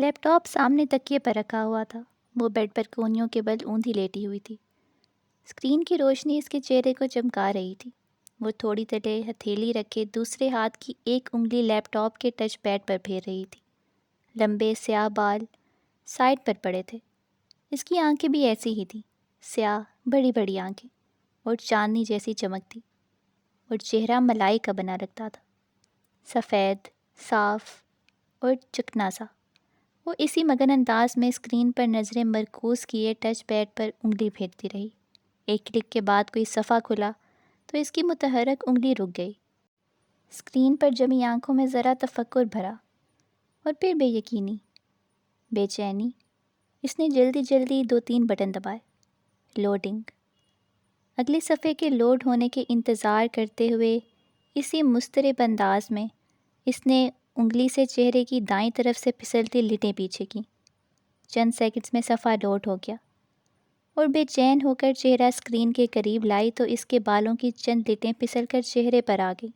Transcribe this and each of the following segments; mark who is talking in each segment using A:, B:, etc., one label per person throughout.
A: لیپ top سامنے تکیے پر رکھا ہوا تھا۔ وہ بیڈ پر کونیوں کے بل اوندھی لیٹی ہوئی تھی۔ اسکرین کی روشنی اس کے چہرے کو چمکا رہی تھی۔ وہ تھوڑی تلے ہتھیلی رکھے دوسرے ہاتھ کی ایک انگلی لیپ ٹاپ کے ٹچ پیڈ پر پھیر رہی تھی۔ لمبے سیاہ بال سائڈ پر پڑے تھے۔ اس کی آنکھیں بھی ایسی ہی تھیں، سیاہ بڑی بڑی آنکھیں اور چاندنی جیسی چمکتی، اور چہرہ ملائی کا بنا لگتا تھا، سفید، صاف اور چکنا سا۔ وہ اسی مگن انداز میں اسکرین پر نظریں مرکوز کیے ٹچ پیڈ پر انگلی پھیرتی رہی۔ ایک کلک کے بعد کوئی صفحہ کھلا تو اس کی متحرک انگلی رک گئی۔ اسکرین پر جمی آنکھوں میں ذرا تفکر بھرا اور پھر بے یقینی، بے چینی۔ اس نے جلدی جلدی 2-3 بٹن دبائے۔ لوڈنگ۔ اگلے صفحے کے لوڈ ہونے کے انتظار کرتے ہوئے اسی مضطرب انداز میں اس نے انگلی سے چہرے کی دائیں طرف سے پھسلتی لٹیں پیچھے کیں۔ چند سیکنڈز میں صفحہ لوڈ ہو گیا اور بے چین ہو کر چہرہ اسکرین کے قریب لائی تو اس کے بالوں کی چند لٹیں پھسل کر چہرے پر آ گئیں۔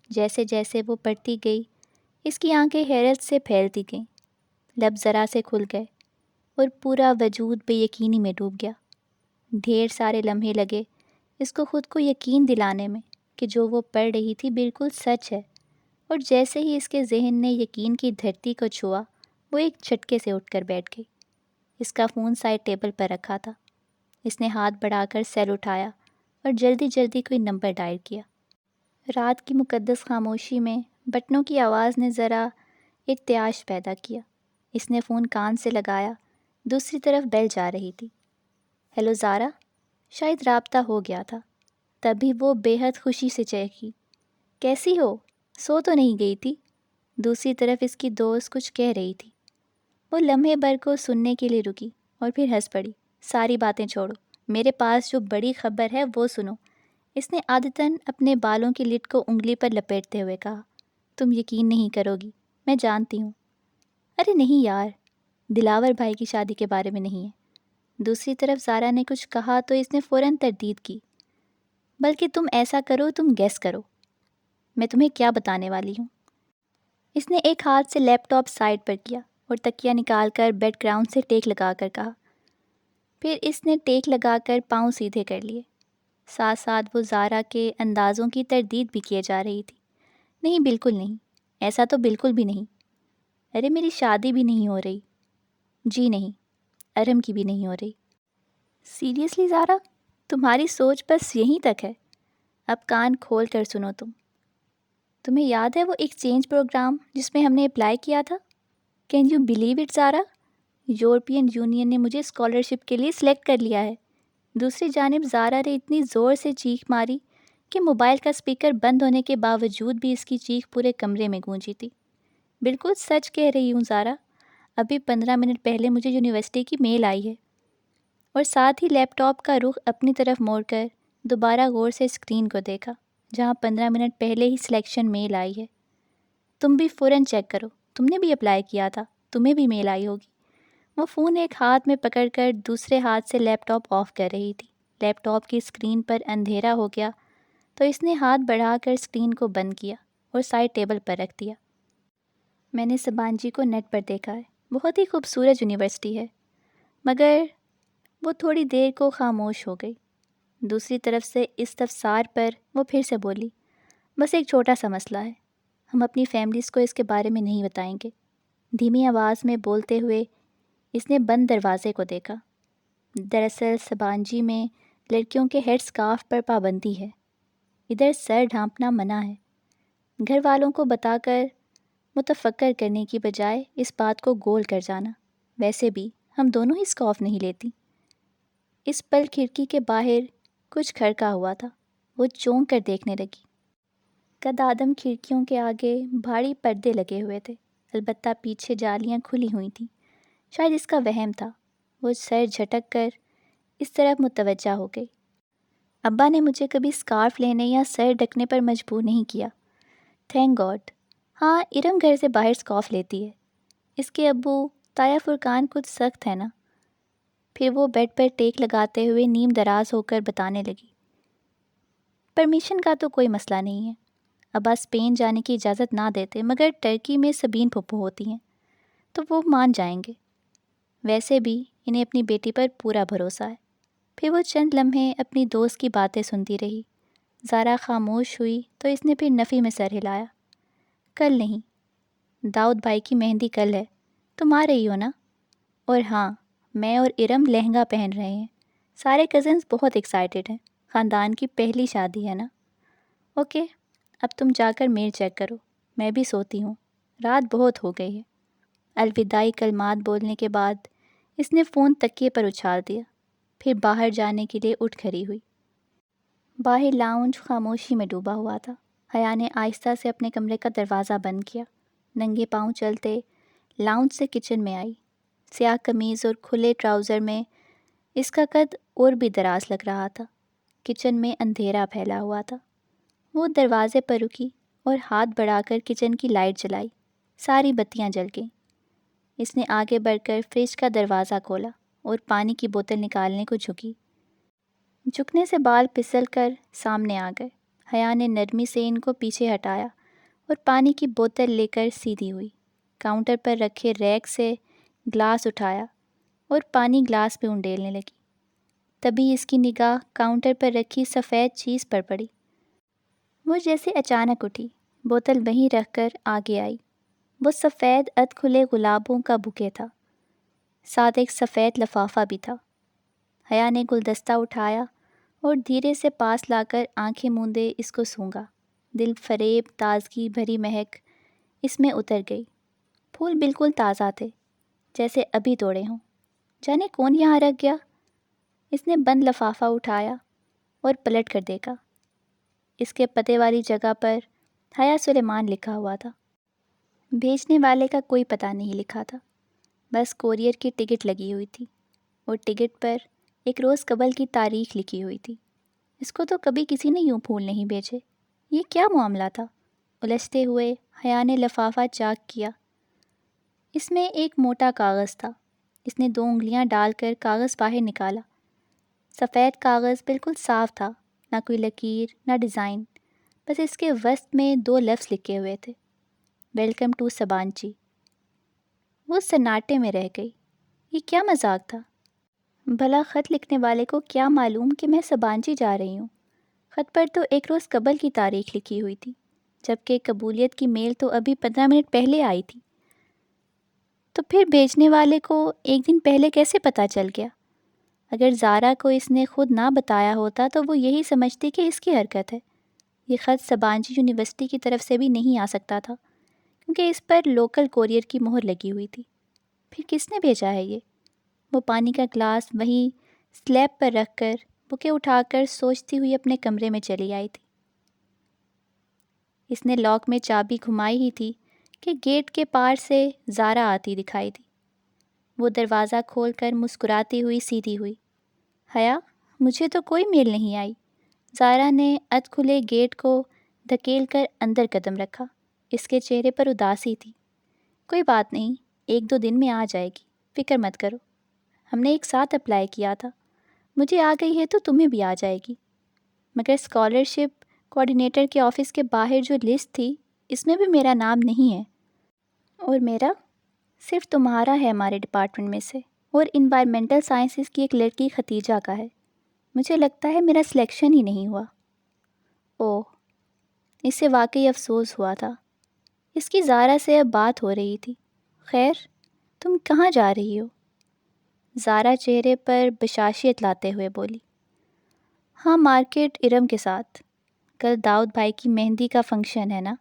A: جیسے جیسے وہ پڑھتی گئی اس کی آنکھیں حیرت سے پھیلتی گئیں، لب ذرا سے کھل گئے اور پورا وجود بے یقینی میں ڈوب گیا۔ ڈھیر سارے لمحے لگے اس کو خود کو یقین دلانے میں کہ جو وہ پڑھ رہی تھی بالکل سچ ہے، اور جیسے ہی اس کے ذہن نے یقین کی دھرتی کو چھوا وہ ایک جھٹکے سے اٹھ کر بیٹھ گئی۔ اس کا فون سائڈ ٹیبل پر رکھا تھا۔ اس نے ہاتھ بڑھا کر سیل اٹھایا اور جلدی جلدی کوئی نمبر ڈائل کیا۔ رات کی مقدس خاموشی میں بٹنوں کی آواز نے ذرا ارتعاش پیدا کیا۔ اس نے فون کان سے لگایا، دوسری طرف بیل جا رہی تھی۔ ہیلو زارا۔ شاید رابطہ ہو گیا تھا، تبھی وہ بے حد خوشی سے چہکی۔ کیسی ہو؟ سو تو نہیں گئی تھی؟ دوسری طرف اس کی دوست کچھ کہہ رہی تھی۔ وہ لمحے بھر کو سننے کے لیے رکی اور پھر ہنس پڑی۔ ساری باتیں چھوڑو، میرے پاس جو بڑی خبر ہے وہ سنو، اس نے عادتاً اپنے بالوں کی لٹ کو انگلی پر لپیٹتے ہوئے کہا۔ تم یقین نہیں کرو گی، میں جانتی ہوں۔ ارے نہیں یار، دلاور بھائی کی شادی کے بارے میں نہیں ہے۔ دوسری طرف زارا نے کچھ کہا تو اس نے فوراً تردید کی۔ بلکہ تم ایسا کرو، تم گیس کرو میں تمہیں کیا بتانے والی ہوں۔ اس نے ایک ہاتھ سے لیپ ٹاپ سائڈ پر کیا اور تکیہ نکال کر بیڈ گراؤنڈ سے ٹیک لگا کر کہا۔ پھر اس نے ٹیک لگا کر پاؤں سیدھے کر لیے۔ ساتھ ساتھ وہ زارا کے اندازوں کی تردید بھی کیے جا رہی تھی۔ نہیں، بالکل نہیں، ایسا تو بالکل بھی نہیں۔ ارے میری شادی بھی نہیں ہو رہی۔ جی نہیں، ارم کی بھی نہیں ہو رہی۔ سیریسلی زارا، تمہاری سوچ بس یہیں تک ہے؟ اب کان کھول کر سنو تمہیں یاد ہے وہ ایکسچینج پروگرام جس میں ہم نے اپلائی کیا تھا؟ Can you believe it Zara? European union نے مجھے اسکالرشپ کے لیے سلیکٹ کر لیا ہے۔ دوسری جانب زارا نے اتنی زور سے چیخ ماری کہ موبائل کا اسپیکر بند ہونے کے باوجود بھی اس کی چیخ پورے کمرے میں گونجی تھی۔ بالکل سچ کہہ رہی ہوں زارا، ابھی 15 منٹ پہلے مجھے یونیورسٹی کی میل آئی ہے۔ اور ساتھ ہی لیپ ٹاپ کا رخ اپنی طرف موڑ کر دوبارہ غور سے اسکرین کو دیکھا جہاں 15 منٹ پہلے ہی سلیکشن میل آئی ہے۔ تم بھی فوراً چیک کرو، تم نے بھی اپلائی کیا تھا، تمہیں بھی میل آئی ہوگی۔ وہ فون ایک ہاتھ میں پکڑ کر دوسرے ہاتھ سے لیپ ٹاپ آف کر رہی تھی۔ لیپ ٹاپ کی اسکرین پر اندھیرا ہو گیا تو اس نے ہاتھ بڑھا کر اسکرین کو بند کیا اور سائڈ ٹیبل پر رکھ دیا۔ میں نے سبانجی کو نیٹ پر دیکھا ہے، بہت ہی خوبصورت یونیورسٹی ہے، مگر وہ تھوڑی دیر کو خاموش ہو گئی۔ دوسری طرف سے استفسار پر وہ پھر سے بولی، بس ایک چھوٹا سا مسئلہ ہے، ہم اپنی فیملیز کو اس کے بارے میں نہیں بتائیں گے۔ دھیمی آواز میں بولتے ہوئے اس نے بند دروازے کو دیکھا۔ دراصل سبانجی میں لڑکیوں کے ہیڈ اسکارف پر پابندی ہے، ادھر سر ڈھانپنا منع ہے۔ گھر والوں کو بتا کر متفکر کرنے کی بجائے اس بات کو گول کر جانا۔ ویسے بھی ہم دونوں ہی اسکارف نہیں لیتی۔ اس پل کھڑکی کے باہر کچھ کھڑکا ہوا تھا۔ وہ چونک کر دیکھنے لگی۔ قد آدم کھڑکیوں کے آگے بھاری پردے لگے ہوئے تھے، البتہ پیچھے جالیاں کھلی ہوئی تھیں۔ شاید اس کا وہم تھا۔ وہ سر جھٹک کر اس طرف متوجہ ہو گئی۔ ابا نے مجھے کبھی اسکارف لینے یا سر ڈھکنے پر مجبور نہیں کیا، تھینک گاڈ۔ ہاں، ارم گھر سے باہر اسکارف لیتی ہے، اس کے ابو تایا فرقان کچھ سخت ہے نا۔ پھر وہ بیڈ پر ٹیک لگاتے ہوئے نیم دراز ہو کر بتانے لگی، پرمیشن کا تو کوئی مسئلہ نہیں ہے، ابا اسپین جانے کی اجازت نہ دیتے، مگر ٹرکی میں سبین پھپھو ہوتی ہیں، تو وہ مان جائیں گے. ویسے بھی انہیں اپنی بیٹی پر پورا بھروسہ ہے. پھر وہ چند لمحے اپنی دوست کی باتیں سنتی رہی. زارا خاموش ہوئی تو اس نے پھر نفی میں سر ہلایا. کل نہیں، داؤد بھائی کی مہندی کل ہے، تم آ رہی ہو نا؟ اور ہاں، میں اور ارم لہنگا پہن رہے ہیں. سارے کزنز بہت ایکسائٹیڈ ہیں، خاندان کی پہلی شادی ہے نا. اوکے، اب تم جا کر میل چیک کرو، میں بھی سوتی ہوں، رات بہت ہو گئی ہے. الوداعی کلمات بولنے کے بعد اس نے فون تکیے پر اچھال دیا. پھر باہر جانے کے لیے اٹھ کھڑی ہوئی. باہر لاؤنج خاموشی میں ڈوبا ہوا تھا. حیا نے آہستہ سے اپنے کمرے کا دروازہ بند کیا. ننگے پاؤں چلتے لاؤنج سے کچن میں آئی. سیاہ قمیض اور کھلے ٹراؤزر میں اس کا قد اور بھی دراز لگ رہا تھا. کچن میں اندھیرا پھیلا ہوا تھا. وہ دروازے پر رکی اور ہاتھ بڑھا کر کچن کی لائٹ جلائی. ساری بتیاں جل گئیں. اس نے آگے بڑھ کر فریج کا دروازہ کھولا اور پانی کی بوتل نکالنے کو جھکی. جھکنے سے بال پھسل کر سامنے آ گئے. حیا نے نرمی سے ان کو پیچھے ہٹایا اور پانی کی بوتل لے کر سیدھی ہوئی. کاؤنٹر پر رکھے ریک سے گلاس اٹھایا اور پانی گلاس پہ انڈیلنے لگی. تبھی اس کی نگاہ کاؤنٹر پر رکھی سفید چیز پر پڑی. وہ جیسے اچانک اٹھی، بوتل وہیں رکھ کر آگے آئی. وہ سفید کھلے گلابوں کا بکے تھا، ساتھ ایک سفید لفافہ بھی تھا. حیا نے گلدستہ اٹھایا اور دھیرے سے پاس لا کر آنکھیں موندے اس کو سونگھا. دل فریب تازگی بھری مہک اس میں اتر گئی. پھول بالکل تازہ تھے، جیسے ابھی توڑے ہوں. جانے کون یہاں رکھ گیا؟ اس نے بند لفافہ اٹھایا اور پلٹ کر دیکھا. اس کے پتے والی جگہ پر حیا سلیمان لکھا ہوا تھا. بھیجنے والے کا کوئی پتہ نہیں لکھا تھا، بس کوریئر کی ٹکٹ لگی ہوئی تھی اور ٹکٹ پر ایک روز قبل کی تاریخ لکھی ہوئی تھی. اس کو تو کبھی کسی نے یوں پھول نہیں بھیجے. یہ کیا معاملہ تھا؟ الجھتے ہوئے حیا نے لفافہ چاک کیا. اس میں ایک موٹا کاغذ تھا. اس نے 2 انگلیاں ڈال کر کاغذ باہر نکالا. سفید کاغذ بالکل صاف تھا، نہ کوئی لکیر نہ ڈیزائن، بس اس کے وسط میں 2 لفظ لکھے ہوئے تھے، ویلکم ٹو سبانچی. وہ سناٹے میں رہ گئی. یہ کیا مذاق تھا؟ بھلا خط لکھنے والے کو کیا معلوم کہ میں سبانچی جا رہی ہوں؟ خط پر تو ایک روز قبل کی تاریخ لکھی ہوئی تھی، جبکہ قبولیت کی میل تو ابھی 15 منٹ پہلے آئی تھی. تو پھر بھیجنے والے کو ایک دن پہلے کیسے پتہ چل گیا؟ اگر زارا کو اس نے خود نہ بتایا ہوتا تو وہ یہی سمجھتی کہ اس کی حرکت ہے. یہ خط سبانچی یونیورسٹی کی طرف سے بھی نہیں آ سکتا تھا، کیونکہ اس پر لوکل کوریئر کی مہر لگی ہوئی تھی. پھر کس نے بھیجا ہے یہ؟ وہ پانی کا گلاس وہیں سلیب پر رکھ کر بکے اٹھا کر سوچتی ہوئی اپنے کمرے میں چلی آئی تھی. اس نے لاک میں چابی گھمائی ہی تھی کہ گیٹ کے پار سے زارا آتی دکھائی دی. وہ دروازہ کھول کر مسکراتی ہوئی سیدھی ہوئی. حیا، مجھے تو کوئی میل نہیں آئی. زارا نے کھلے گیٹ کو دھکیل کر اندر قدم رکھا. اس کے چہرے پر اداسی تھی. کوئی بات نہیں، 1-2 دن میں آ جائے گی، فکر مت کرو. ہم نے ایک ساتھ اپلائی کیا تھا، مجھے آ گئی ہے تو تمہیں بھی آ جائے گی. مگر اسکالرشپ کوآرڈینیٹر کے آفس کے باہر جو لسٹ تھی، اس میں بھی میرا نام نہیں ہے. اور میرا صرف تمہارا ہے ہمارے ڈپارٹمنٹ میں سے، اور انوائرمنٹل سائنسز کی ایک لڑکی ختیجہ کا ہے. مجھے لگتا ہے میرا سلیکشن ہی نہیں ہوا. اوہ، اس سے واقعی افسوس ہوا تھا. اس کی زارا سے اب بات ہو رہی تھی. خیر، تم کہاں جا رہی ہو؟ زارا چہرے پر بشاشیت لاتے ہوئے بولی. ہاں، مارکیٹ ارم کے ساتھ. کل داؤد بھائی کی مہندی کا فنکشن ہے نا؟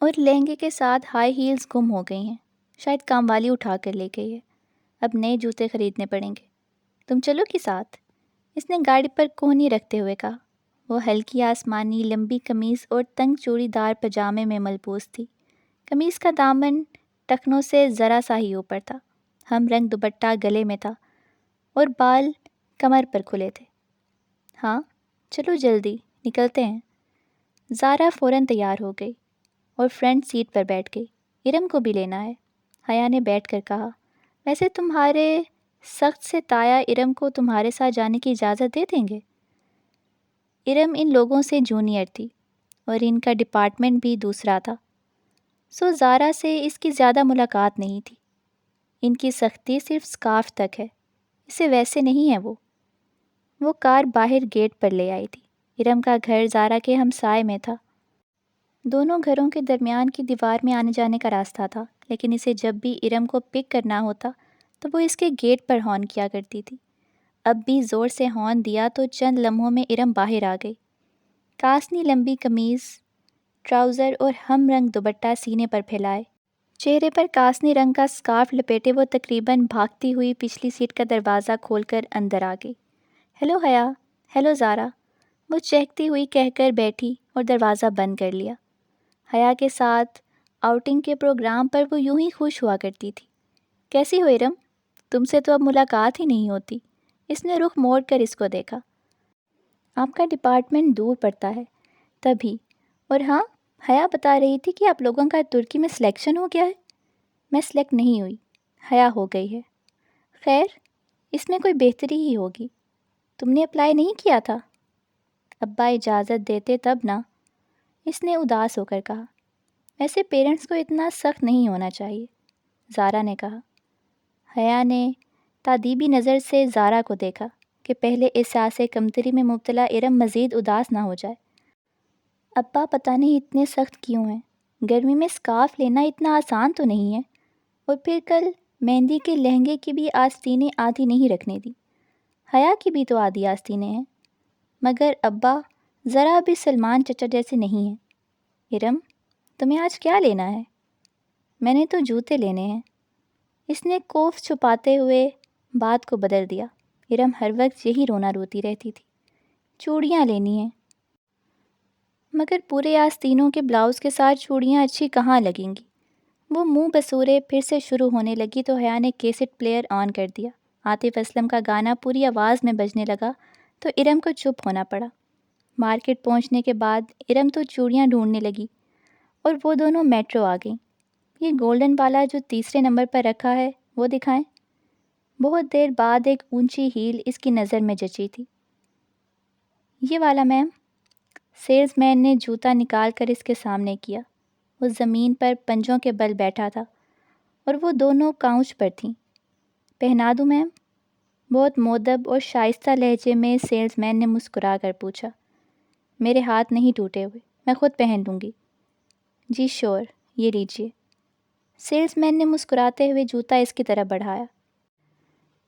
A: اور لہنگے کے ساتھ ہائی ہیلز گم ہو گئی ہیں، شاید کام والی اٹھا کر لے گئی ہے. اب نئے جوتے خریدنے پڑیں گے. تم چلو گی ساتھ؟ اس نے گاڑی پر کونی رکھتے ہوئے کہا. وہ ہلکی آسمانی لمبی قمیض اور تنگ چوڑی دار پجامے میں ملبوس تھی. قمیض کا دامن ٹخنوں سے ذرا سا ہی اوپر تھا. ہم رنگ دوپٹہ گلے میں تھا اور بال کمر پر کھلے تھے. ہاں چلو جلدی نکلتے ہیں. زارا فوراً تیار ہو گئی اور فرنٹ سیٹ پر بیٹھ گئی. ارم کو بھی لینا ہے، حیا نے بیٹھ کر کہا. ویسے تمہارے سخت سے تایا ارم کو تمہارے ساتھ جانے کی اجازت دے دیں گے؟ ارم ان لوگوں سے جونیئر تھی اور ان کا ڈپارٹمنٹ بھی دوسرا تھا. زارا سے اس کی زیادہ ملاقات نہیں تھی۔ ان کی سختی صرف سکارف تک ہے، اسے ویسے نہیں ہے۔ وہ کار باہر گیٹ پر لے آئی تھی۔ ارم کا گھر زارا کے ہمسائے میں تھا۔ دونوں گھروں کے درمیان کی دیوار میں آنے جانے کا راستہ تھا، لیکن اسے جب بھی ارم کو پک کرنا ہوتا تو وہ اس کے گیٹ پر ہارن کیا کرتی تھی۔ اب بھی زور سے ہارن دیا تو چند لمحوں میں ارم باہر آ گئی۔ کاسنی لمبی قمیض، ٹراؤزر اور ہم رنگ دوپٹہ سینے پر پھیلائے، چہرے پر کاسنی رنگ کا سکارف لپیٹے وہ تقریباً بھاگتی ہوئی پچھلی سیٹ کا دروازہ کھول کر اندر آ گئی۔ ہیلو حیا، ہیلو زارا، وہ چہکتی ہوئی کہہ کر بیٹھی اور دروازہ بند کر لیا۔ حیا کے ساتھ آؤٹنگ کے پروگرام پر وہ یوں ہی خوش ہوا کرتی تھی۔ کیسی ہو ارم؟ تم سے تو اب ملاقات ہی نہیں ہوتی۔ اس نے رخ موڑ کر اس کو دیکھا۔ آپ کا ڈپارٹمنٹ دور پڑتا ہے تبھی۔ اور ہاں، حیا بتا رہی تھی کہ آپ لوگوں کا ترکی میں سلیکشن ہو گیا ہے۔ میں سلیکٹ نہیں ہوئی، حیا ہو گئی ہے۔ خیر، اس میں کوئی بہتری ہی ہوگی۔ تم نے اپلائی نہیں کیا تھا؟ ابا اجازت دیتے تب نا، اس نے اداس ہو کر کہا۔ ویسے پیرنٹس کو اتنا سخت نہیں ہونا چاہیے، زارا نے کہا۔ حیا نے تادیبی نظر سے زارا کو دیکھا کہ پہلے احساس کمتری میں مبتلا ارم مزید اداس نہ ہو جائے۔ ابا پتہ نہیں اتنے سخت کیوں ہیں، گرمی میں سکارف لینا اتنا آسان تو نہیں ہے، اور پھر کل مہندی کے لہنگے کی بھی آستینیں آدھی نہیں رکھنے دی۔ حیا کی بھی تو آدھی آستینیں ہیں، مگر ابا ذرا بھی سلمان چچا جیسے نہیں ہیں۔ ارم، تمہیں آج کیا لینا ہے؟ میں نے تو جوتے لینے ہیں۔ اس نے کوف چھپاتے ہوئے بات کو بدل دیا۔ ارم ہر وقت یہی رونا روتی رہتی تھی۔ چوڑیاں لینی ہیں۔ مگر پورے آستینوں کے بلاؤز کے ساتھ چوڑیاں اچھی کہاں لگیں گی؟ وہ منہ بسورے پھر سے شروع ہونے لگی تو حیا نے کیسٹ پلیئر آن کر دیا۔ عاطف اسلم کا گانا پوری آواز میں بجنے لگا تو ارم کو چپ ہونا پڑا۔ مارکیٹ پہنچنے کے بعد ارم تو چوڑیاں ڈھونڈنے لگی اور وہ دونوں میٹرو آ گئیں۔ یہ گولڈن والا جو تیسرے نمبر پر رکھا ہے وہ دکھائیں۔ بہت دیر بعد ایک اونچی ہیل اس کی نظر میں جچی تھی۔ یہ والا میم۔ سیلز مین نے جوتا نکال کر اس کے سامنے کیا۔ وہ زمین پر پنجوں کے بل بیٹھا تھا اور وہ دونوں کاؤچ پر تھیں۔ پہنا دوں میم؟ بہت مؤدب اور شائستہ لہجے میں سیلز مین نے مسکرا کر پوچھا۔ میرے ہاتھ نہیں ٹوٹے ہوئے، میں خود پہن لوں گی۔ جی شور، یہ لیجیے۔ سیلز مین نے مسکراتے ہوئے جوتا اس کی طرف بڑھایا۔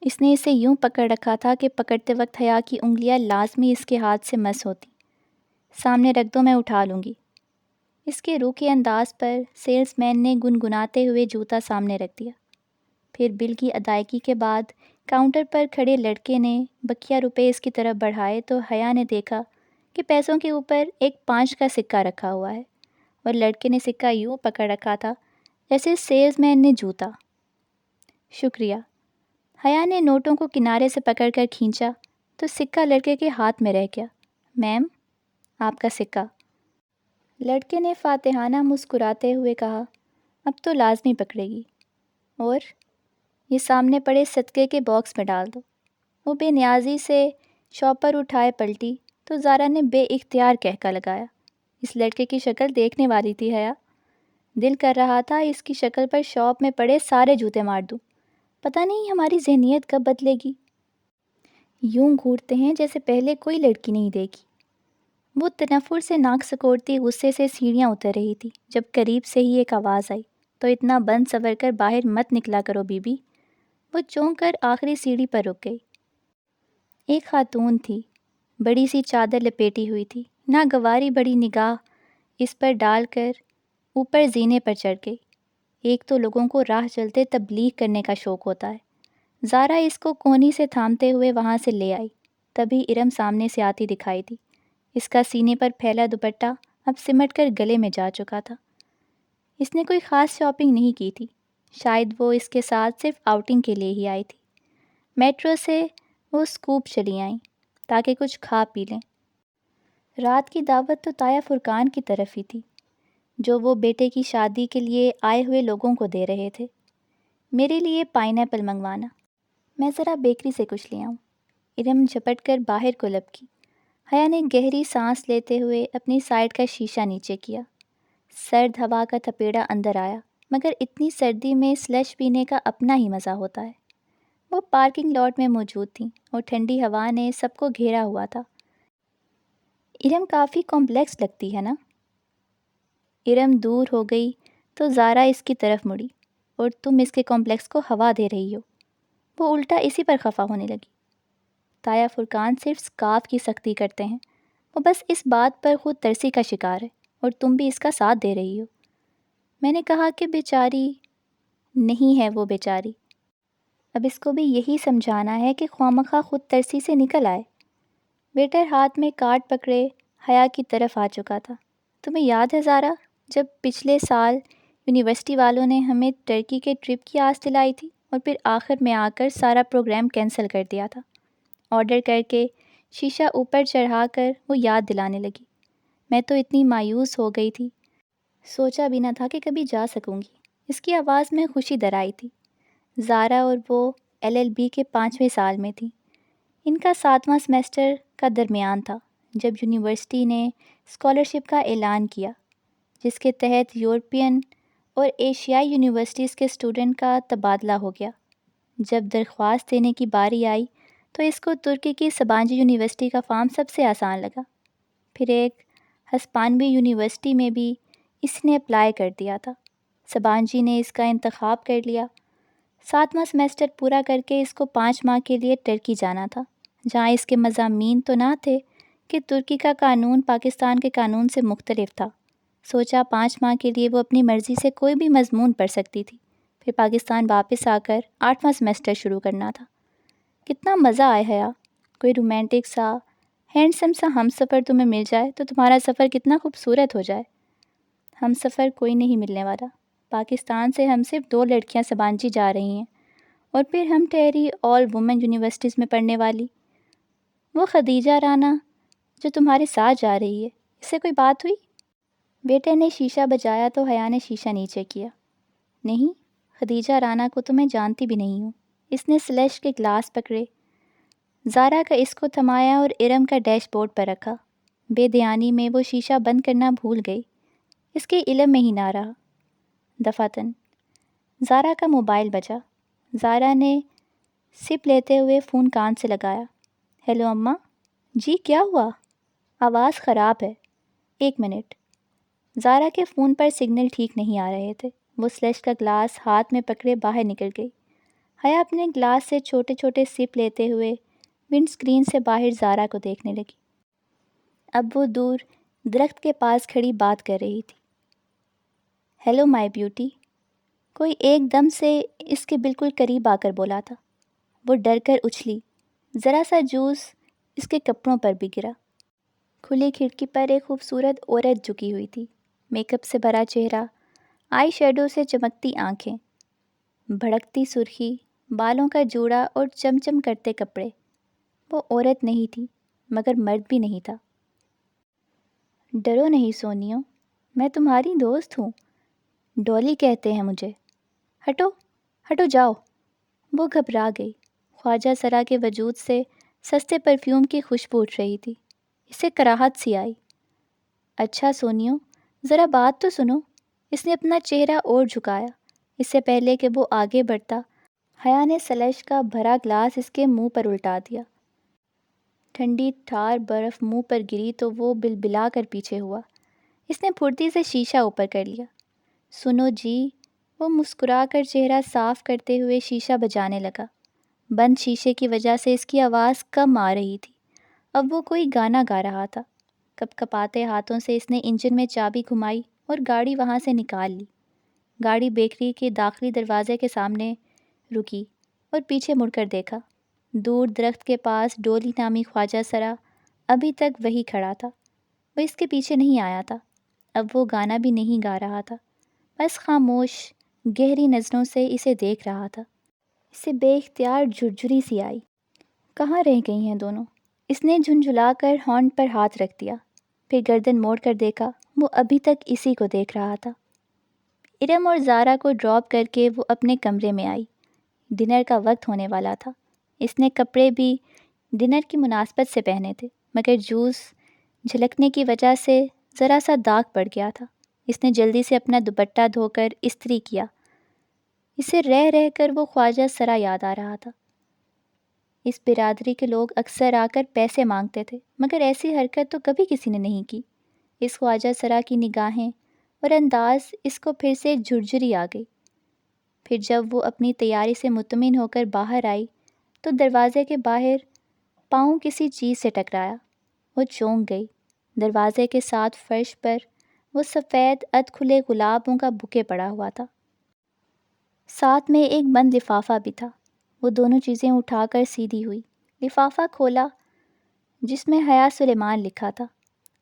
A: اس نے اسے یوں پکڑ رکھا تھا کہ پکڑتے وقت حیا کی انگلیاں لازمی اس کے ہاتھ سے مس ہوتی۔ سامنے رکھ دو، میں اٹھا لوں گی۔ اس کے روکھے انداز پر سیلز مین نے گنگناتے ہوئے جوتا سامنے رکھ دیا۔ پھر بل کی ادائیگی کے بعد کاؤنٹر پر کھڑے لڑکے نے بقیہ روپے اس کی طرف بڑھائے تو حیا نے دیکھا کہ پیسوں کے اوپر ایک 5 کا سکہ رکھا ہوا ہے، اور لڑکے نے سکہ یوں پکڑ رکھا تھا جیسے سیلز مین نے جوتا۔ شکریہ۔ حیا نے نوٹوں کو کنارے سے پکڑ کر کھینچا تو سکہ لڑکے کے ہاتھ میں رہ گیا۔ میم، آپ کا سکہ۔ لڑکے نے فاتحانہ مسکراتے ہوئے کہا، اب تو لازمی پکڑے گی، اور یہ سامنے پڑے صدقے کے باکس میں ڈال دو۔ وہ بے نیازی سے شاپر اٹھائے پلٹی تو زارا نے بے اختیار کہکا لگایا۔ اس لڑکے کی شکل دیکھنے والی تھی حیا۔ دل کر رہا تھا اس کی شکل پر شاپ میں پڑے سارے جوتے مار دوں۔ پتہ نہیں ہماری ذہنیت کب بدلے گی۔ یوں گھورتے ہیں جیسے پہلے کوئی لڑکی نہیں دیکھی۔ وہ تنفر سے ناک سکوڑتی غصے سے سیڑھیاں اتر رہی تھی جب قریب سے ہی ایک آواز آئی، تو اتنا بند سنور کر باہر مت نکلا کرو بی بی۔ وہ چونک کر آخری سیڑھی پر رک گئی۔ ایک خاتون تھی، بڑی سی چادر لپیٹی ہوئی تھی، ناگواری بڑی نگاہ اس پر ڈال کر اوپر زینے پر چڑھ گئی۔ ایک تو لوگوں کو راہ چلتے تبلیغ کرنے کا شوق ہوتا ہے۔ زارا اس کو کونی سے تھامتے ہوئے وہاں سے لے آئی، تبھی ارم سامنے سے آتی دکھائی دی۔ اس کا سینے پر پھیلا دوپٹہ اب سمٹ کر گلے میں جا چکا تھا۔ اس نے کوئی خاص شاپنگ نہیں کی تھی، شاید وہ اس کے ساتھ صرف آؤٹنگ کے لیے ہی آئی تھی۔ میٹرو سے وہ سکوپ چلی آئیں تاکہ کچھ کھا پی لیں۔ رات کی دعوت تو تایا فرقان کی طرف ہی تھی، جو وہ بیٹے کی شادی کے لیے آئے ہوئے لوگوں کو دے رہے تھے۔ میرے لیے پائن ایپل منگوانا، میں ذرا بیکری سے کچھ لے آؤں۔ ارم جھپٹ کر باہر کو لپکی۔ حیا نے گہری سانس لیتے ہوئے اپنی سائڈ کا شیشہ نیچے کیا۔ سرد ہوا کا تھپیڑا اندر آیا، مگر اتنی سردی میں سلش پینے کا اپنا ہی مزہ ہوتا ہے۔ وہ پارکنگ لاٹ میں موجود تھیں اور ٹھنڈی ہوا نے سب کو گھیرا ہوا تھا۔ ارم کافی کمپلیکس لگتی ہے نا؟ ارم دور ہو گئی تو زارا اس کی طرف مڑی، اور تم اس کے کمپلیکس کو ہوا دے رہی ہو۔ وہ الٹا اسی پر خفا ہونے لگی۔ تایا فرقان صرف سکارف کی سختی کرتے ہیں، وہ بس اس بات پر خود ترسی کا شکار ہے، اور تم بھی اس کا ساتھ دے رہی ہو۔ میں نے کہا کہ بیچاری نہیں ہے وہ بیچاری، اب اس کو بھی یہی سمجھانا ہے کہ خواہ خود ترسی سے نکل آئے۔ ویٹر ہاتھ میں کارڈ پکڑے حیا کی طرف آ چکا تھا۔ تمہیں یاد ہے زارا، جب پچھلے سال یونیورسٹی والوں نے ہمیں ٹرکی کے ٹرپ کی آس دلائی تھی اور پھر آخر میں آ کر سارا پروگرام کینسل کر دیا تھا؟ آرڈر کر کے شیشہ اوپر چڑھا کر وہ یاد دلانے لگی۔ میں تو اتنی مایوس ہو گئی تھی، سوچا بھی نہ تھا کہ کبھی جا سکوں گی۔ اس کی آواز میں خوشی درائی تھی۔ زارا اور وہ LLB کے 5ویں سال میں تھی۔ ان کا 7واں سیمسٹر کا درمیان تھا جب یونیورسٹی نے اسکالرشپ کا اعلان کیا، جس کے تحت یورپین اور ایشیائی یونیورسٹیز کے اسٹوڈنٹ کا تبادلہ ہو گیا۔ جب درخواست دینے کی باری آئی تو اس کو ترکی کی سبانجی یونیورسٹی کا فارم سب سے آسان لگا۔ پھر ایک ہسپانوی یونیورسٹی میں بھی اس نے اپلائی کر دیا تھا۔ سبانجی نے اس کا انتخاب کر لیا۔ 7واں سیمسٹر پورا کر کے اس کو 5 ماہ کے لیے ٹرکی جانا تھا، جہاں اس کے مضامین تو نہ تھے کہ ترکی کا قانون پاکستان کے قانون سے مختلف تھا۔ سوچا 5 ماہ کے لیے وہ اپنی مرضی سے کوئی بھی مضمون پڑھ سکتی تھی، پھر پاکستان واپس آ کر 8واں سیمسٹر شروع کرنا تھا۔ کتنا مزہ آئے حیا، کوئی رومانٹک سا ہینڈسم سا ہم سفر تمہیں مل جائے تو تمہارا سفر کتنا خوبصورت ہو جائے۔ ہم سفر کوئی نہیں ملنے والا۔ پاکستان سے ہم صرف 2 لڑکیاں سبانجی جا رہی ہیں، اور پھر ہم ٹہری آل وومن یونیورسٹیز میں پڑھنے والی۔ وہ خدیجہ رانا جو تمہارے ساتھ جا رہی ہے، اس سے کوئی بات ہوئی؟ بیٹے نے شیشہ بجایا تو حیا نے شیشہ نیچے کیا۔ نہیں، خدیجہ رانا کو تو میں جانتی بھی نہیں ہوں۔ اس نے سلش کے گلاس پکڑے، زارا کا اس کو تھمایا اور ارم کا ڈیش بورڈ پر رکھا۔ بے دھیانی میں وہ شیشہ بند کرنا بھول گئی، اس کے علم میں ہی نہ رہا۔ دفعتاً زارا کا موبائل بجا۔ زارا نے سپ لیتے ہوئے فون کان سے لگایا۔ ہیلو اماں۔ جی کیا ہوا؟ آواز خراب ہے، 1 منٹ۔ زارا کے فون پر سگنل ٹھیک نہیں آ رہے تھے۔ وہ سلش کا گلاس ہاتھ میں پکڑے باہر نکل گئی۔ حیا اپنے گلاس سے چھوٹے چھوٹے سپ لیتے ہوئے ونڈ اسکرین سے باہر زارا کو دیکھنے لگی۔ اب وہ دور درخت کے پاس کھڑی بات کر رہی تھی۔ ہیلو مائی بیوٹی، کوئی ایک دم سے اس کے بالکل قریب آ کر بولا تھا۔ وہ ڈر کر اچھلی، ذرا سا جوس اس کے کپڑوں پر بھی گرا۔ کھلی کھڑکی پر ایک خوبصورت عورت جھکی ہوئی تھی، میک اپ سے بھرا چہرہ، آئی شیڈو سے چمکتی آنکھیں، بھڑکتی سرخی، بالوں کا جوڑا اور چمچم کرتے کپڑے۔ وہ عورت نہیں تھی مگر مرد بھی نہیں تھا۔ ڈرو نہیں سونیو، میں تمہاری دوست ہوں، ڈولی کہتے ہیں مجھے۔ ہٹو ہٹو جاؤ۔ وہ گھبرا گئی۔ خواجہ سرا کے وجود سے سستے پرفیوم کی خوشبو اٹھ رہی تھی، اسے کراہت سی آئی۔ اچھا سونیو، ذرا بات تو سنو۔ اس نے اپنا چہرہ اور جھکایا۔ اس سے پہلے کہ وہ آگے بڑھتا، حیا نے سلش کا بھرا گلاس اس کے منہ پر الٹا دیا۔ ٹھنڈی ٹھار برف منہ پر گری تو وہ بلبلا کر پیچھے ہوا۔ اس نے پھرتی سے شیشہ اوپر کر لیا۔ سنو جی، وہ مسکرا کر چہرہ صاف کرتے ہوئے شیشہ بجانے لگا۔ بند شیشے کی وجہ سے اس کی آواز کم آ رہی تھی۔ اب وہ کوئی گانا گا رہا تھا۔ کپ کپاتے ہاتھوں سے اس نے انجن میں چابی گھمائی اور گاڑی وہاں سے نکال لی۔ گاڑی بیکری کے داخلی دروازے کے سامنے رکی اور پیچھے مڑ کر دیکھا۔ دور درخت کے پاس ڈولی نامی خواجہ سرا ابھی تک وہی کھڑا تھا۔ وہ اس کے پیچھے نہیں آیا تھا۔ اب وہ گانا بھی نہیں گا رہا تھا، بس خاموش گہری نظروں سے اسے دیکھ رہا تھا۔ اسے بے اختیار جھرجھری سی آئی۔ کہاں رہ گئی ہیں دونوں؟ اس نے جھنجھلا کر ہارن پر ہاتھ رکھ دیا، پھر گردن موڑ کر دیکھا، وہ ابھی تک اسی کو دیکھ رہا تھا۔ ارم اور زارا کو ڈراپ کر کے وہ اپنے کمرے میں آئی۔ ڈنر کا وقت ہونے والا تھا۔ اس نے کپڑے بھی ڈنر کی مناسبت سے پہنے تھے، مگر جوس جھلکنے کی وجہ سے ذرا سا داغ پڑ گیا تھا۔ اس نے جلدی سے اپنا دوپٹہ دھو کر استری کیا۔ اسے رہ رہ کر وہ خواجہ سرا یاد آ رہا تھا۔ اس برادری کے لوگ اکثر آ کر پیسے مانگتے تھے، مگر ایسی حرکت تو کبھی کسی نے نہیں کی۔ اس خواجہ سرا کی نگاہیں اور انداز اس کو پھر سے جھرجھری آ گئی۔ پھر جب وہ اپنی تیاری سے مطمئن ہو کر باہر آئی تو دروازے کے باہر پاؤں کسی چیز سے ٹکرایا۔ وہ چونک گئی۔ دروازے کے ساتھ فرش پر وہ سفید کھلے گلابوں کا بکے پڑا ہوا تھا، ساتھ میں ایک بند لفافہ بھی تھا۔ وہ دونوں چیزیں اٹھا کر سیدھی ہوئی، لفافہ کھولا جس میں حیا سلیمان لکھا تھا۔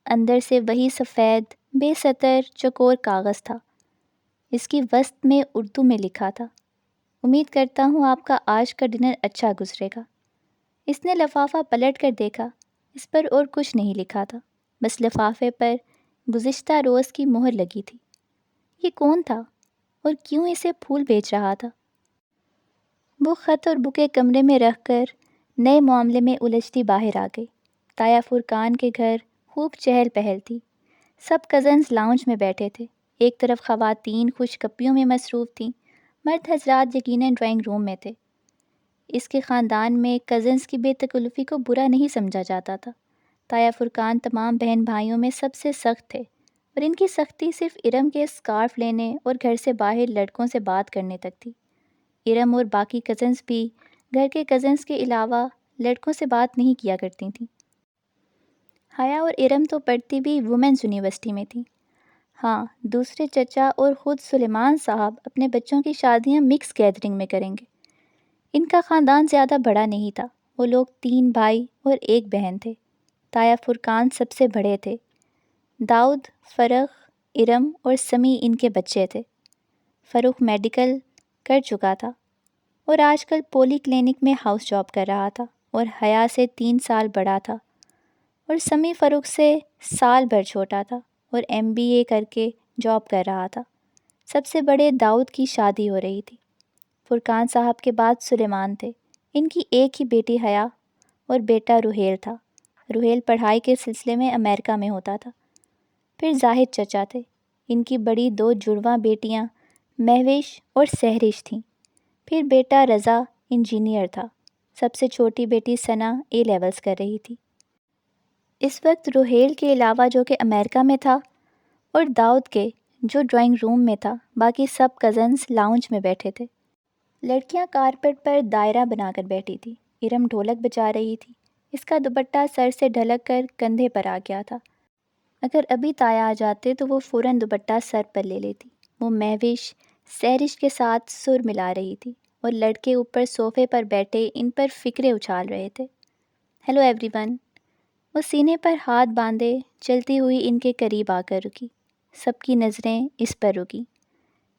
A: اندر سے وہی سفید بے سطر چوکور کاغذ تھا۔ اس کی وسط میں اردو میں لکھا تھا، امید کرتا ہوں آپ کا آج کا ڈنر اچھا گزرے گا۔ اس نے لفافہ پلٹ کر دیکھا، اس پر اور کچھ نہیں لکھا تھا، بس لفافے پر گزشتہ روز کی مہر لگی تھی۔ یہ کون تھا اور کیوں اسے پھول بیچ رہا تھا؟ وہ خط اور بکے کمرے میں رکھ کر نئے معاملے میں الجھتی باہر آ گئی۔ تایا فرقان کے گھر خوب چہل پہل تھی۔ سب کزنز لاؤنج میں بیٹھے تھے۔ ایک طرف خواتین خوش گپیوں میں مصروف تھیں، مرد حضرات یقیناً ڈرائنگ روم میں تھے۔ اس کے خاندان میں کزنز کی بے تکلفی کو برا نہیں سمجھا جاتا تھا۔ تایا فرقان تمام بہن بھائیوں میں سب سے سخت تھے، اور ان کی سختی صرف ارم کے اسکارف لینے اور گھر سے باہر لڑکوں سے بات کرنے تک تھی۔ ارم اور باقی کزنز بھی گھر کے کزنز کے علاوہ لڑکوں سے بات نہیں کیا کرتی تھیں۔ حیا اور ارم تو پڑھتی بھی وومنز یونیورسٹی میں تھیں۔ ہاں، دوسرے چچا اور خود سلیمان صاحب اپنے بچوں کی شادیاں مکس گیدرنگ میں کریں گے۔ ان کا خاندان زیادہ بڑا نہیں تھا، وہ لوگ 3 بھائی اور 1 بہن تھے۔ تایا فرقان سب سے بڑے تھے۔ داؤد، فرخ، ارم اور سمی ان کے بچے تھے۔ فرخ میڈیکل کر چکا تھا اور آج کل پولی کلینک میں ہاؤس جاب کر رہا تھا اور حیا سے 3 سال بڑا تھا، اور سمی فرخ سے سال بھر چھوٹا تھا اور MBA کر کے جاب کر رہا تھا۔ سب سے بڑے داؤد کی شادی ہو رہی تھی۔ فرقان صاحب کے بعد سلیمان تھے۔ ان کی ایک ہی بیٹی حیا اور بیٹا روحیل تھا۔ روحیل پڑھائی کے سلسلے میں امریکہ میں ہوتا تھا۔ پھر زاہد چچا تھے۔ ان کی بڑی 2 جڑواں بیٹیاں مہوش اور سہرش تھیں۔ پھر بیٹا رضا انجینئر تھا۔ سب سے چھوٹی بیٹی ثنا A لیولز کر رہی تھی۔ اس وقت روحیل کے علاوہ جو کہ امریکہ میں تھا اور داؤد کے جو ڈرائنگ روم میں تھا، باقی سب کزنز لاؤنج میں بیٹھے تھے۔ لڑکیاں کارپیٹ پر دائرہ بنا کر بیٹھی تھی۔ ارم ڈھولک بجا رہی تھی۔ اس کا دوپٹہ سر سے ڈھلک کر کندھے پر آ گیا تھا۔ اگر ابھی تایا آ جاتے تو وہ فوراً دوپٹہ سر پر لے لیتی۔ وہ مہوش سہرش کے ساتھ سر ملا رہی تھی اور لڑکے اوپر صوفے پر بیٹھے ان پر فکرے اچھال رہے تھے۔ Hello every one. وہ سینے پر ہاتھ باندھے چلتی ہوئی ان کے قریب آ کر رکی۔ سب کی نظریں اس پر رکیں۔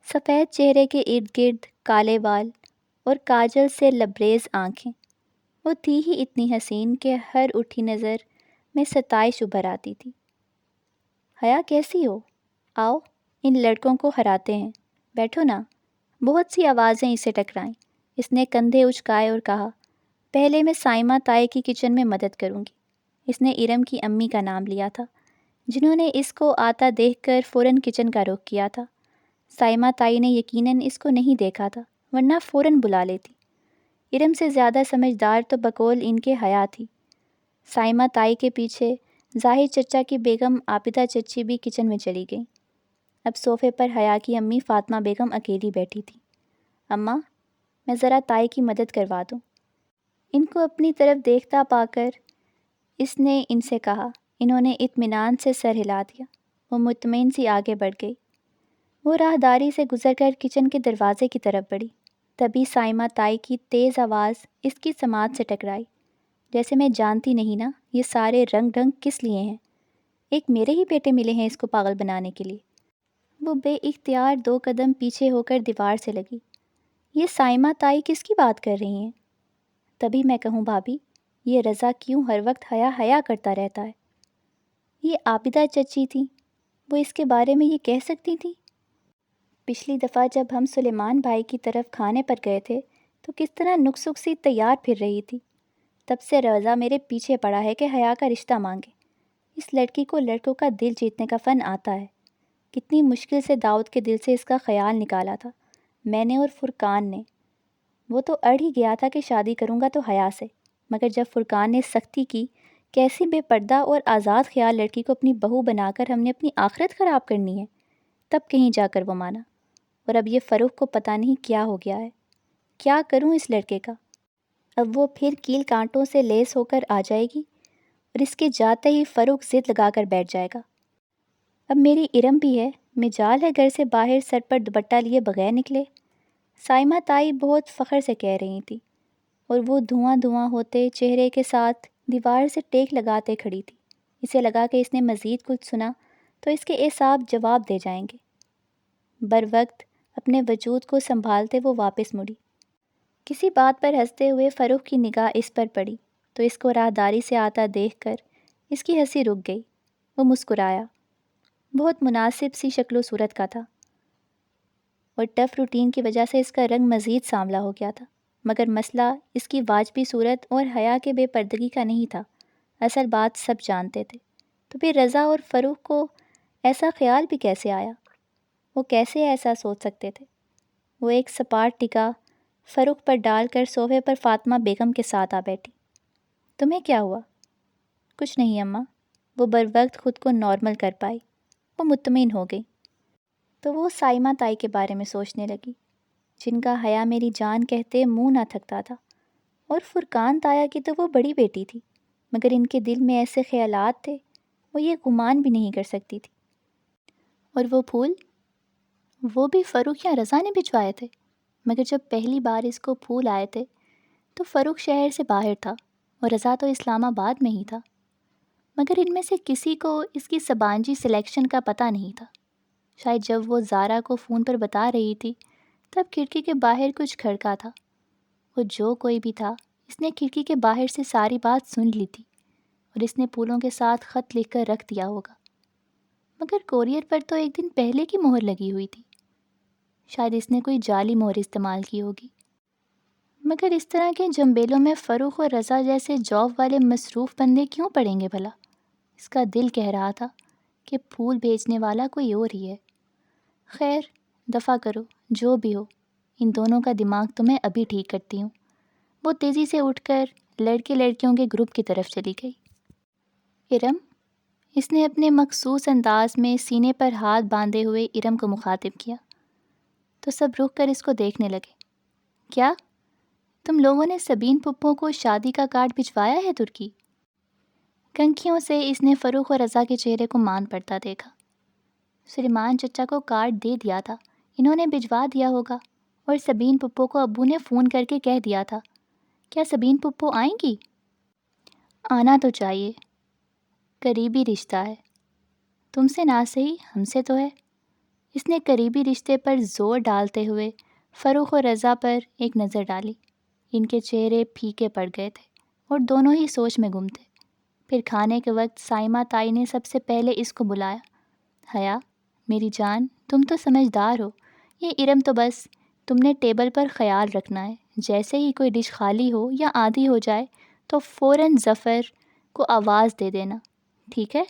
A: سفید چہرے کے ارد گرد کالے بال اور کاجل سے لبریز آنکھیں۔ وہ تھی ہی اتنی حسین کہ ہر اٹھی نظر میں ستائش ابھر آتی تھی۔ حیا کیسی ہو؟ آؤ ان لڑکوں کو ہراتے ہیں، بیٹھو نا۔ بہت سی آوازیں اسے ٹکرائیں۔ اس نے کندھے اچکائے اور کہا، پہلے میں سائمہ تائی کی کچن میں مدد کروں گی۔ اس نے ارم کی امی کا نام لیا تھا، جنہوں نے اس کو آتا دیکھ کر فوراً کچن کا رخ کیا تھا۔ سائمہ تائی نے یقیناً اس کو نہیں دیکھا تھا، ورنہ فوراً بلا لیتی۔ ارم سے زیادہ سمجھدار تو بقول ان کے حیا تھی۔ سائمہ تائی کے پیچھے زاہد چچا کی بیگم عابدہ چچی بھی کچن میں چلی گئیں۔ اب صوفے پر حیا کی امی فاطمہ بیگم اکیلی بیٹھی تھی۔ اماں، میں ذرا تائی کی مدد کروا دوں۔ ان کو اپنی طرف دیکھتا پا کر اس نے ان سے کہا۔ انہوں نے اطمینان سے سر ہلا دیا۔ وہ مطمئن سی آگے بڑھ گئی۔ وہ راہداری سے گزر کر کچن کے دروازے کی طرف بڑھی۔ تبھی سائمہ تائی کی تیز آواز اس کی سماعت سے ٹکرائی، جیسے میں جانتی نہیں نا یہ سارے رنگ ڈھنگ کس لیے ہیں؟ ایک میرے ہی بیٹے ملے ہیں اس کو پاگل بنانے کے لیے۔ وہ بے اختیار 2 قدم پیچھے ہو کر دیوار سے لگی۔ یہ سائمہ تائی کس کی بات کر رہی ہیں؟ تبھی میں کہوں بھابھی، یہ رضا کیوں ہر وقت حیا حیا کرتا رہتا ہے؟ یہ عابدہ چچی تھیں، وہ اس کے بارے میں یہ کہہ سکتی تھیں؟ پچھلی دفعہ جب ہم سلیمان بھائی کی طرف کھانے پر گئے تھے تو کس طرح نک سی تیار پھر رہی تھی۔ تب سے رضا میرے پیچھے پڑا ہے کہ حیا کا رشتہ مانگے۔ اس لڑکی کو لڑکوں کا دل جیتنے کا فن آتا ہے۔ کتنی مشکل سے داؤد کے دل سے اس کا خیال نکالا تھا، میں نے اور فرقان نے۔ وہ تو اڑ ہی گیا تھا کہ شادی کروں گا تو حیا سے، مگر جب فرقان نے سختی کی، کیسی بے پردہ اور آزاد خیال لڑکی کو اپنی بہو بنا کر ہم نے اپنی آخرت خراب کرنی ہے، تب کہیں جا کر وہ مانا۔ اور اب یہ فروخ کو پتہ نہیں کیا ہو گیا ہے، کیا کروں اس لڑکے کا؟ اب وہ پھر کیل کانٹوں سے لیس ہو کر آ جائے گی اور اس کے جاتے ہی فروخ ضد لگا کر بیٹھ جائے گا۔ اب میری ارم بھی ہے، مجال ہے گھر سے باہر سر پر دوپٹہ لیے بغیر نکلے، سائمہ تائی بہت فخر سے کہہ رہی تھی، اور وہ دھواں دھواں ہوتے چہرے کے ساتھ دیوار سے ٹیک لگاتے کھڑی تھی۔ اسے لگا کہ اس نے مزید کچھ سنا تو اس کے اعصاب جواب دے جائیں گے۔ بروقت اپنے وجود کو سنبھالتے وہ واپس مڑی۔ کسی بات پر ہنستے ہوئے فروخ کی نگاہ اس پر پڑی تو اس کو راہداری سے آتا دیکھ کر اس کی ہنسی رک گئی۔ وہ مسکرایا، بہت مناسب سی شکل و صورت کا تھا، اور ٹف روٹین کی وجہ سے اس کا رنگ مزید سانولا ہو گیا تھا، مگر مسئلہ اس کی واجبی صورت اور حیا کے بے پردگی کا نہیں تھا۔ اصل بات سب جانتے تھے، تو پھر رضا اور فروخ کو ایسا خیال بھی کیسے آیا؟ وہ کیسے ایسا سوچ سکتے تھے؟ وہ ایک سپاٹ ٹکا فروخ پر ڈال کر صوفے پر فاطمہ بیگم کے ساتھ آ بیٹھی۔ تمہیں کیا ہوا؟ کچھ نہیں اماں، وہ بروقت خود کو نارمل کر پائی، وہ مطمئن ہو گئی۔ تو وہ سائمہ تائی کے بارے میں سوچنے لگی، جن کا حیا میری جان کہتے منہ نہ تھکتا تھا، اور فرقان تایا کی تو وہ بڑی بیٹی تھی، مگر ان کے دل میں ایسے خیالات تھے، وہ یہ گمان بھی نہیں کر سکتی تھی۔ اور وہ پھول، وہ بھی فروخ یا رضا نے بھجوائے تھے؟ مگر جب پہلی بار اس کو پھول آئے تھے تو فروخ شہر سے باہر تھا اور رضا تو اسلام آباد میں ہی تھا، مگر ان میں سے کسی کو اس کی سبانجی سلیکشن کا پتہ نہیں تھا۔ شاید جب وہ زارا کو فون پر بتا رہی تھی تب کھڑکی کے باہر کچھ کھڑکا تھا۔ وہ جو کوئی بھی تھا، اس نے کھڑکی کے باہر سے ساری بات سن لی تھی، اور اس نے پھولوں کے ساتھ خط لکھ کر رکھ دیا ہوگا، مگر کوریئر پر تو ایک دن پہلے کی مہر لگی ہوئی تھی۔ شاید اس نے کوئی جعلی مہر استعمال کی ہوگی۔ مگر اس طرح کے جنبیلوں میں فروخ اور رضا جیسے جاب والے مصروف بندے کیوں پڑیں گے بھلا؟ اس کا دل کہہ رہا تھا کہ پھول بھیجنے والا کوئی اور ہی ہے۔ خیر، دفع کرو، جو بھی ہو، ان دونوں کا دماغ تو میں ابھی ٹھیک کرتی ہوں۔ وہ تیزی سے اٹھ کر لڑکے لڑکیوں کے گروپ کی طرف چلی گئی۔ ارم، اس نے اپنے مخصوص انداز میں سینے پر ہاتھ باندھے ہوئے ارم کو مخاطب کیا، تو سب رک کر اس کو دیکھنے لگے۔ کیا تم لوگوں نے سبین پھپھو کو شادی کا کارڈ بھجوایا ہے ترکی؟ کنکھیوں سے اس نے فروخ اور رضا کے چہرے کو مان پڑتا دیکھا۔ سلیمان چچا کو کارڈ دے دیا تھا، انہوں نے بھجوا دیا ہوگا، اور سبین پھپھو کو ابو نے فون کر کے کہہ دیا تھا۔ کیا سبین پھپھو آئیں گی؟ آنا تو چاہیے، قریبی رشتہ ہے، تم سے نہ صحیح ہم سے تو ہے۔ اس نے قریبی رشتے پر زور ڈالتے ہوئے فروخ اور رضا پر ایک نظر ڈالی۔ ان کے چہرے پھیکے پڑ گئے تھے اور دونوں ہی سوچ میں گم تھے۔ پھر کھانے کے وقت سائمہ تائی نے سب سے پہلے اس کو بلایا۔ حیا، میری جان، تم تو سمجھدار ہو، یہ ارم تو بس تم نے ٹیبل پر خیال رکھنا ہے، جیسے ہی کوئی ڈش خالی ہو یا آدھی ہو جائے تو فوراً ظفر کو آواز دے دینا، ٹھیک ہے؟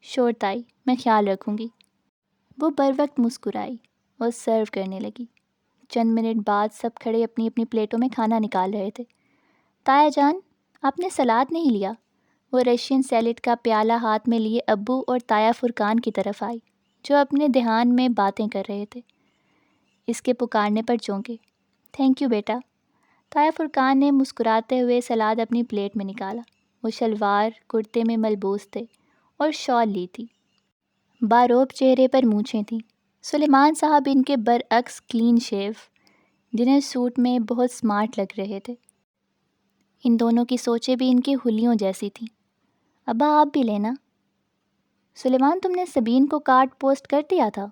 A: شور تائی، میں خیال رکھوں گی۔ وہ بروقت مسکرائی اور سرو کرنے لگی۔ چند منٹ بعد سب کھڑے اپنی اپنی پلیٹوں میں کھانا نکال رہے تھے۔ تایا جان، آپ نے سلاد نہیں لیا؟ وہ رشین سیلڈ کا پیالہ ہاتھ میں لیے ابو اور تایا فرقان کی طرف آئی، جو اپنے دھیان میں باتیں کر رہے تھے۔ اس کے پکارنے پر چونکے۔ تھینک یو بیٹا۔ تایا فرقان نے مسکراتے ہوئے سلاد اپنی پلیٹ میں نکالا۔ وہ شلوار کرتے میں ملبوس تھے اور شال لی تھی، باروب چہرے پر مونچھیں تھیں۔ سلیمان صاحب ان کے برعکس کلین شیو ڈنر سوٹ میں بہت سمارٹ لگ رہے تھے۔ ان دونوں کی سوچیں بھی ان کی ہولیوں جیسی تھیں۔ ابا آپ بھی لینا۔ سلیمان، تم نے سبین کو کارڈ پوسٹ کر دیا تھا؟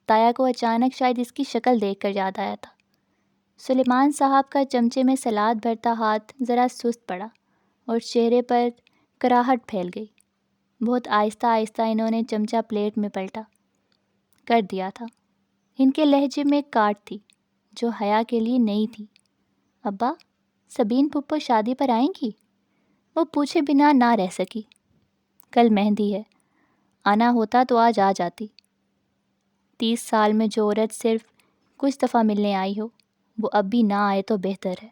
A: تایا کو اچانک شاید اس کی شکل دیکھ کر یاد آیا تھا۔ سلیمان صاحب کا چمچے میں سلاد بھرتا ہاتھ ذرا سست پڑا اور چہرے پر کراہٹ پھیل گئی۔ بہت آہستہ آہستہ انہوں نے چمچہ پلیٹ میں پلٹا۔ کر دیا تھا۔ ان کے لہجے میں کاٹ تھی جو حیا کے لیے نئی تھی۔ ابا، سبین پھپھو شادی پر آئیں گی؟ وہ پوچھے بنا نہ رہ سکی۔ کل مہندی ہے، آنا ہوتا تو آج آ جاتی، 30 سال میں جو عورت صرف کچھ دفعہ ملنے آئی ہو وہ اب بھی نہ آئے تو بہتر ہے۔